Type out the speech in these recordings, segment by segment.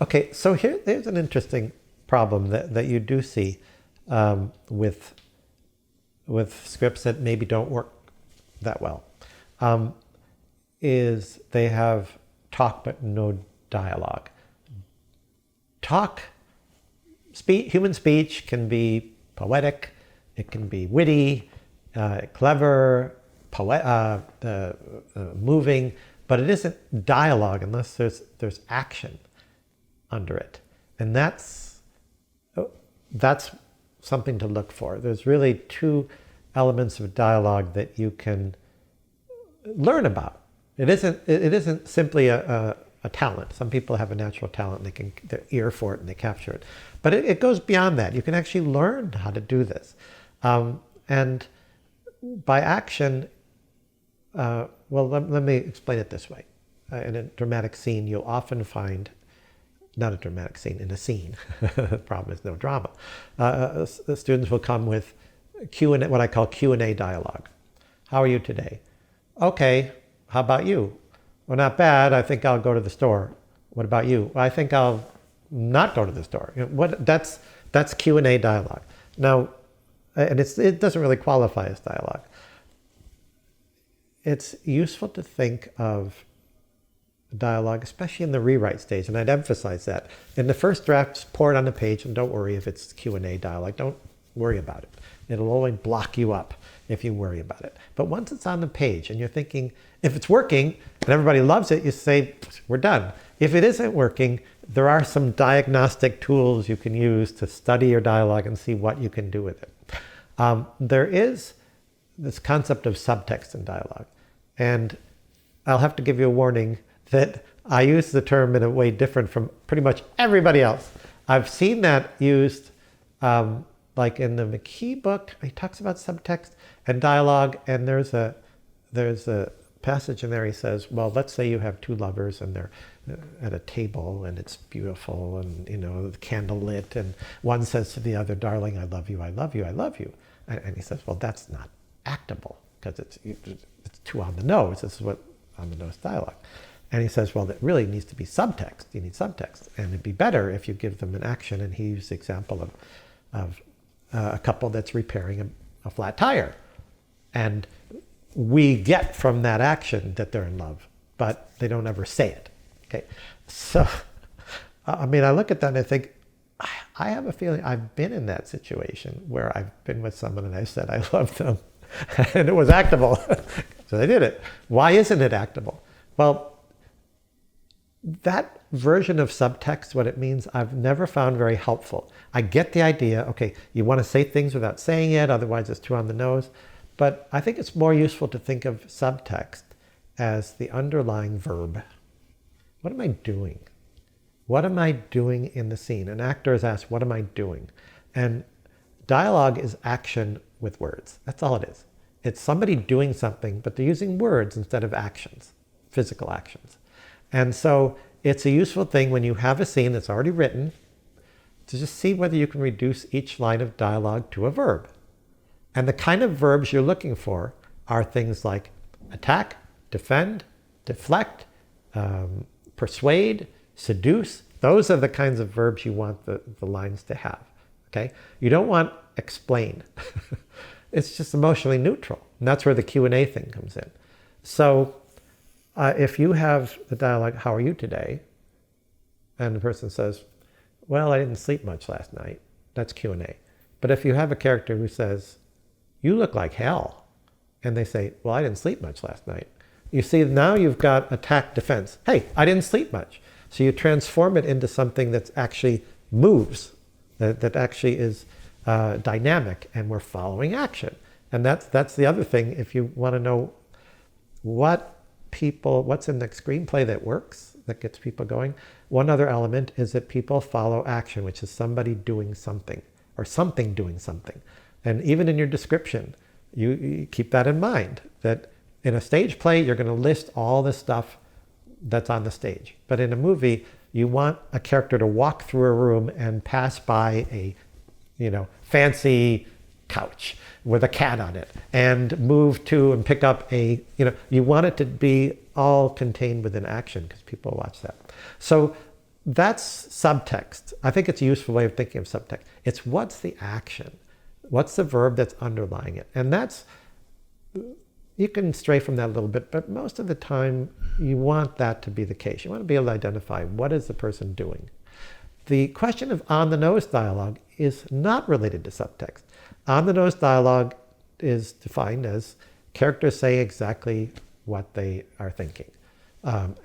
Okay, so there's an interesting problem that you do see with scripts that maybe don't work that well. Is they have talk but no dialogue. Human speech can be poetic, it can be witty, clever, moving, but it isn't dialogue unless there's action under it. And that's something to look for. There's really two elements of dialogue that you can learn about. It isn't simply a talent. Some people have a natural talent and their ear for it and they capture it. But it goes beyond that. You can actually learn how to do this. And by action, well, let me explain it this way. In a dramatic scene, you'll often find, not a dramatic scene, in a scene, the problem is no drama, the students will come with Q&A, what I call Q&A dialogue. How are you today? Okay, how about you? Well, not bad. I think I'll go to the store. What about you? Well, I think I'll not go to the store. That's Q&A dialogue. Now, and it doesn't really qualify as dialogue. It's useful to think of dialogue, especially in the rewrite stage, and I'd emphasize that. In the first draft, just pour it on the page, and don't worry if it's Q&A dialogue. Don't worry about it. It'll only block you up if you worry about it. But once it's on the page and you're thinking, if it's working and everybody loves it, you say, we're done. If it isn't working, there are some diagnostic tools you can use to study your dialogue and see what you can do with it. There is this concept of subtext in dialogue. And I'll have to give you a warning that I use the term in a way different from pretty much everybody else. I've seen that used like in the McKee book. He talks about subtext and dialogue, and there's a passage in there. He says, well, let's say you have two lovers and they're at a table and it's beautiful and the candle lit, and one says to the other, darling, I love you, I love you, I love you. And he says, well, that's not actable because it's too on the nose. This is what on the nose dialogue. And he says, well, it really needs to be subtext. You need subtext. And it'd be better if you give them an action. And he used the example of a couple that's repairing a flat tire. And we get from that action that they're in love, but they don't ever say it. Okay. So, I mean, I look at that and I think, I have a feeling I've been in that situation where I've been with someone and I said I love them and it was actable. So they did it. Why isn't it actable? Well, that version of subtext, what it means, I've never found very helpful. I get the idea, okay, you want to say things without saying it, otherwise it's too on the nose. But I think it's more useful to think of subtext as the underlying verb. What am I doing? What am I doing in the scene? An actor is asked, what am I doing? And dialogue is action with words. That's all it is. It's somebody doing something, but they're using words instead of actions, physical actions. And so it's a useful thing when you have a scene that's already written to just see whether you can reduce each line of dialogue to a verb. And the kind of verbs you're looking for are things like attack, defend, deflect, persuade, seduce. Those are the kinds of verbs you want the lines to have. Okay? You don't want explain. It's just emotionally neutral. And that's where the Q&A thing comes in. So if you have the dialogue, how are you today? And the person says, well, I didn't sleep much last night. That's Q&A. But if you have a character who says, you look like hell, and they say, well, I didn't sleep much last night. You see, now you've got attack, defense. Hey, I didn't sleep much. So you transform it into something that actually moves, that actually is dynamic, and we're following action. And that's the other thing. If you want to know what's in the screenplay that works, that gets people going, one other element is that people follow action, which is somebody doing something, or something doing something. And even in your description, you keep that in mind, that in a stage play, you're going to list all the stuff that's on the stage. But in a movie, you want a character to walk through a room and pass by a, fancy couch with a cat on it and move to and pick up a, you want it to be all contained within action because people watch that. So that's subtext. I think it's a useful way of thinking of subtext. It's what's the action? What's the verb that's underlying it? And that's, you can stray from that a little bit, but most of the time you want that to be the case. You want to be able to identify what is the person doing. The question of on-the-nose dialogue is not related to subtext. On-the-nose dialogue is defined as characters say exactly what they are thinking.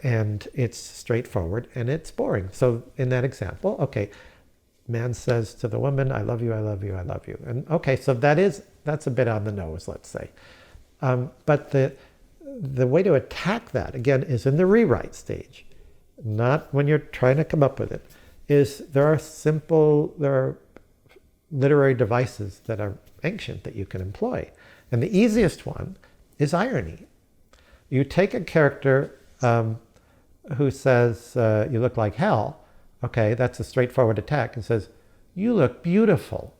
And it's straightforward and it's boring. So in that example, okay, man says to the woman, I love you, I love you, I love you. And okay, so that's a bit on the nose, let's say. But the way to attack that, again, is in the rewrite stage, not when you're trying to come up with it, is there are literary devices that are ancient that you can employ. And the easiest one is irony. You take a character who says, you look like hell. Okay, that's a straightforward attack. And says, you look beautiful.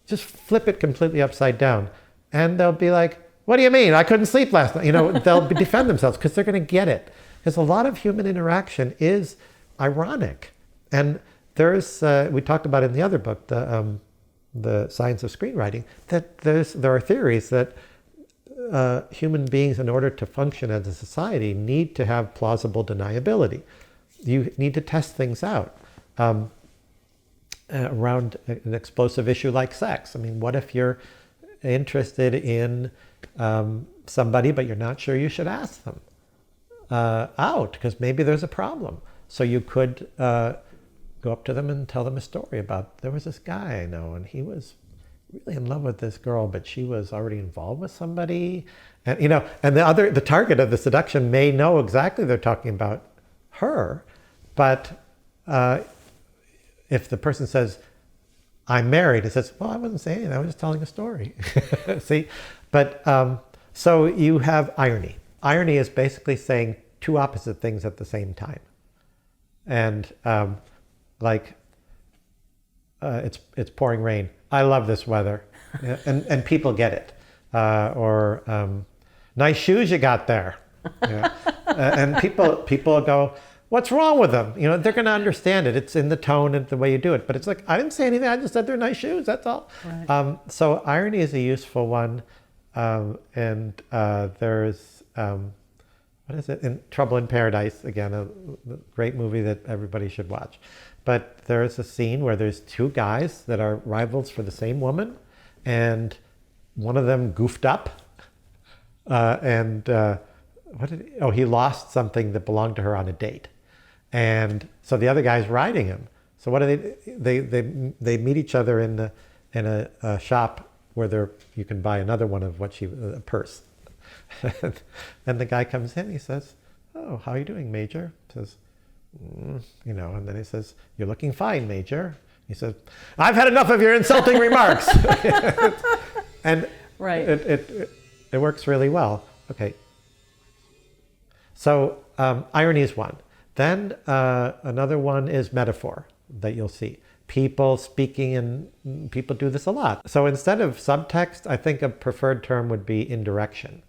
Just flip it completely upside down. And they'll be like, what do you mean? I couldn't sleep last night. They'll defend themselves because they're going to get it. Because a lot of human interaction is ironic. And there's, we talked about in the other book, the Science of Screenwriting, that there are theories that human beings, in order to function as a society, need to have plausible deniability. You need to test things out around an explosive issue like sex. I mean, what if you're interested in somebody, but you're not sure you should ask them out because maybe there's a problem? So you could go up to them and tell them a story about, there was this guy I know and he was really in love with this girl, but she was already involved with somebody. And, and the target of the seduction may know exactly they're talking about her, but if the person says, I'm married, it says, well, I wasn't saying anything, I was just telling a story. See? But so you have irony. Irony is basically saying two opposite things at the same time. And it's pouring rain. I love this weather. And people get it. Or nice shoes you got there. And people go, what's wrong with them? They're going to understand it. It's in the tone and the way you do it. But it's like, I didn't say anything. I just said they're nice shoes. That's all. Right. So irony is a useful one. And there's, what is it? In Trouble in Paradise, again, a great movie that everybody should watch. But there's a scene where there's two guys that are rivals for the same woman. And one of them goofed up. He lost something that belonged to her on a date. And so the other guy's riding him. So what do they meet each other in a shop where you can buy another one of a purse. And the guy comes in, he says, oh, how are you doing, Major? He says, and then he says, you're looking fine, Major. He says, I've had enough of your insulting remarks. And right. It works really well. Okay. So irony is one. Then another one is metaphor that you'll see. People speaking, and people do this a lot. So instead of subtext, I think a preferred term would be indirection.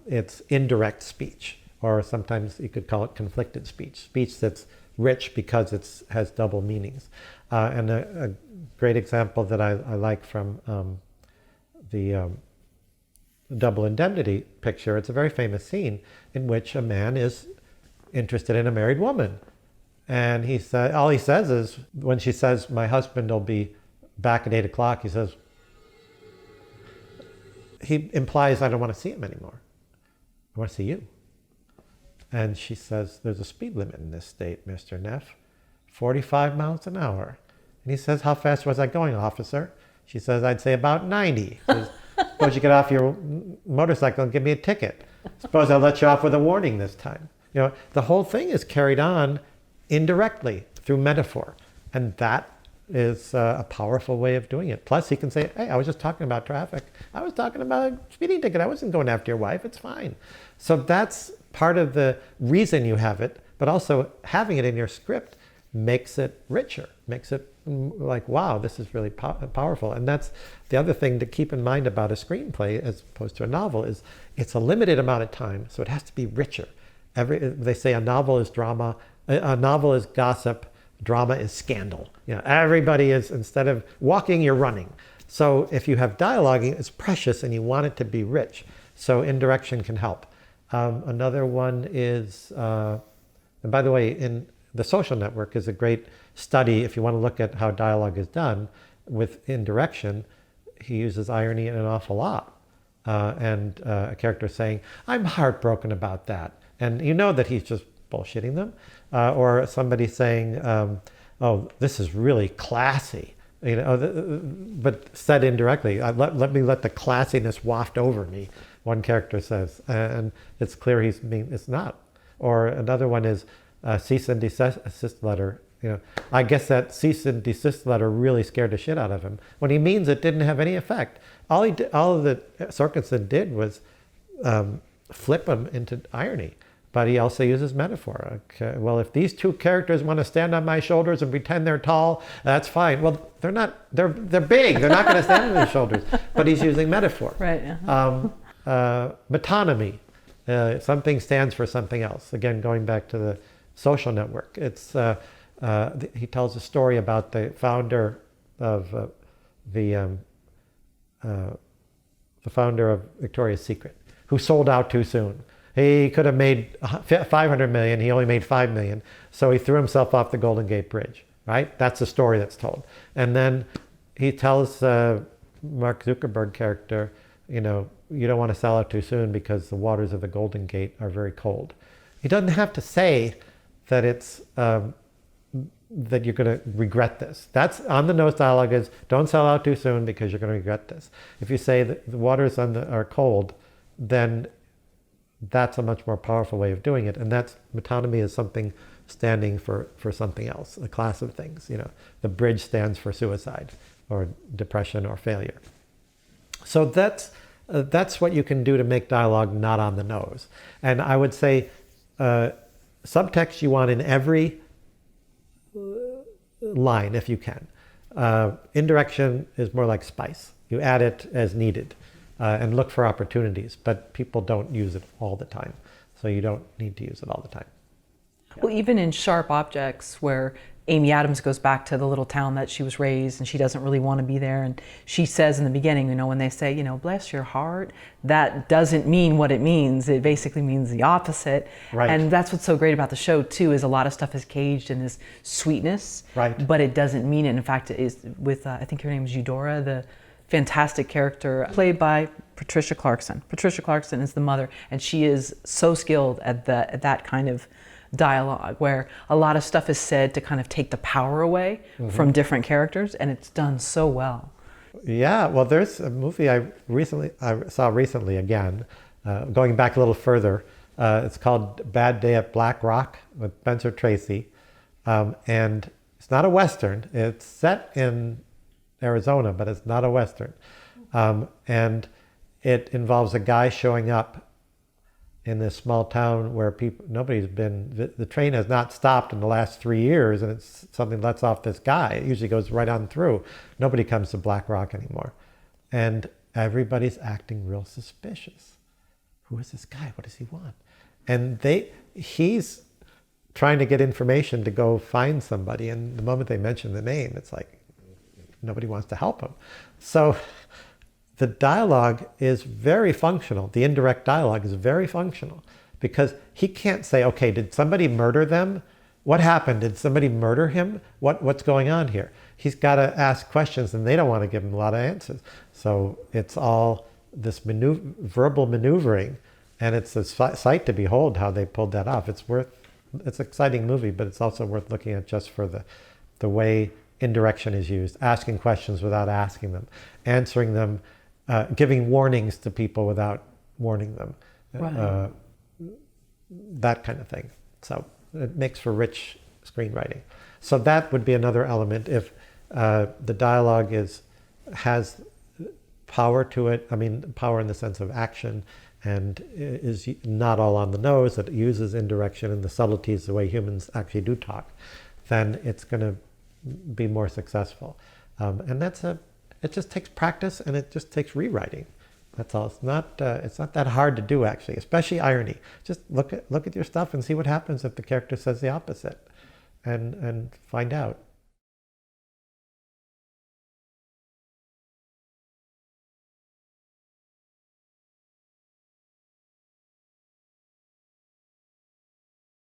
It's indirect speech, or sometimes you could call it conflicted speech. Speech that's rich because it has double meanings. And a great example that I like from the Double Indemnity picture, it's a very famous scene in which a man is interested in a married woman. And all he says is, when she says, my husband will be back at 8 o'clock, he implies, I don't want to see him anymore. I want to see you. And she says, there's a speed limit in this state, Mr. Neff, 45 miles an hour. And he says, how fast was I going, officer? She says, I'd say about 90. He says, suppose you get off your motorcycle and give me a ticket. Suppose I'll let you off with a warning this time. The whole thing is carried on indirectly through metaphor. And that is a powerful way of doing it. Plus, he can say, hey, I was just talking about traffic. I was talking about a speeding ticket. I wasn't going after your wife. It's fine. So that's part of the reason you have it, but also having it in your script makes it richer, makes it like, wow, this is really powerful. And that's the other thing to keep in mind about a screenplay as opposed to a novel is it's a limited amount of time, so it has to be richer. They say a novel is drama, a novel is gossip, drama is scandal. Everybody is, instead of walking, you're running. So if you have dialoguing, it's precious and you want it to be rich. So indirection can help. Another one is, and by the way, in The Social Network is a great study if you want to look at how dialogue is done with indirection. He uses irony in an awful lot. And a character saying, I'm heartbroken about that. And you know that he's just bullshitting them. Or somebody saying, oh, this is really classy. But said indirectly, let me let the classiness waft over me, one character says. And it's clear it's not. Or another one is cease and desist letter. I guess that cease and desist letter really scared the shit out of him. When he means it didn't have any effect. All that Sorkinson did was flip him into irony. But he also uses metaphor. Okay, well, if these two characters want to stand on my shoulders and pretend they're tall, that's fine. Well, they're not. They're big. They're not going to stand on his shoulders. But he's using metaphor. Right. Metonymy. Something stands for something else. Again, going back to The Social Network. It's he tells a story about the founder of the founder of Victoria's Secret, who sold out too soon. He could have made 500 million. He only made 5 million. So he threw himself off the Golden Gate Bridge, right? That's the story that's told. And then he tells Mark Zuckerberg character, you don't want to sell out too soon because the waters of the Golden Gate are very cold. He doesn't have to say that it's that you're going to regret this. That's on the nose dialogue is, don't sell out too soon because you're going to regret this. If you say that the waters are cold, then that's a much more powerful way of doing it. And that's, metonymy is something standing for something else, a class of things. The bridge stands for suicide or depression or failure. So that's what you can do to make dialogue not on the nose. And I would say subtext you want in every line if you can. Indirection is more like spice. You add it as needed. And look for opportunities, but people don't use it all the time. So you don't need to use it all the time. Well, even in Sharp Objects, where Amy Adams goes back to the little town that she was raised and she doesn't really want to be there. And she says in the beginning, when they say, bless your heart, that doesn't mean what it means. It basically means the opposite. Right. And that's what's so great about the show too, is a lot of stuff is caged in this sweetness, right, but it doesn't mean it. In fact, it is with, I think her name is Eudora, the fantastic character played by Patricia Clarkson. Patricia Clarkson is the mother, and she is so skilled at that kind of dialogue where a lot of stuff is said to kind of take the power away from different characters, and it's done so well. Yeah, well, there's a movie I saw recently again, going back a little further. It's called Bad Day at Black Rock with Spencer Tracy, and it's not a Western. It's set in Arizona, but it's not a Western. And it involves a guy showing up in this small town where nobody's been, the train has not stopped in the last 3 years, and it's something lets off this guy. It usually goes right on through. Nobody comes to Black Rock anymore. And everybody's acting real suspicious. Who is this guy? What does he want? And he's trying to get information to go find somebody, and the moment they mention the name, it's like, nobody wants to help him. So the dialogue is very functional. The indirect dialogue is very functional because he can't say, okay, did somebody murder them? What happened? Did somebody murder him? What's going on here? He's got to ask questions, and they don't want to give him a lot of answers. So it's all this verbal maneuvering, and it's a sight to behold how they pulled that off. It's an exciting movie, but it's also worth looking at just for the way indirection is used, asking questions without asking them, answering them, giving warnings to people without warning them, right. That kind of thing. So it makes for rich screenwriting. So that would be another element. If the dialogue has power to it, I mean power in the sense of action, and is not all on the nose, that uses indirection and the subtleties the way humans actually do talk, then it's going to be more successful. And it just takes practice, and it just takes rewriting. That's all. It's not that hard to do, actually, especially irony. Just look at your stuff and see what happens if the character says the opposite, and find out.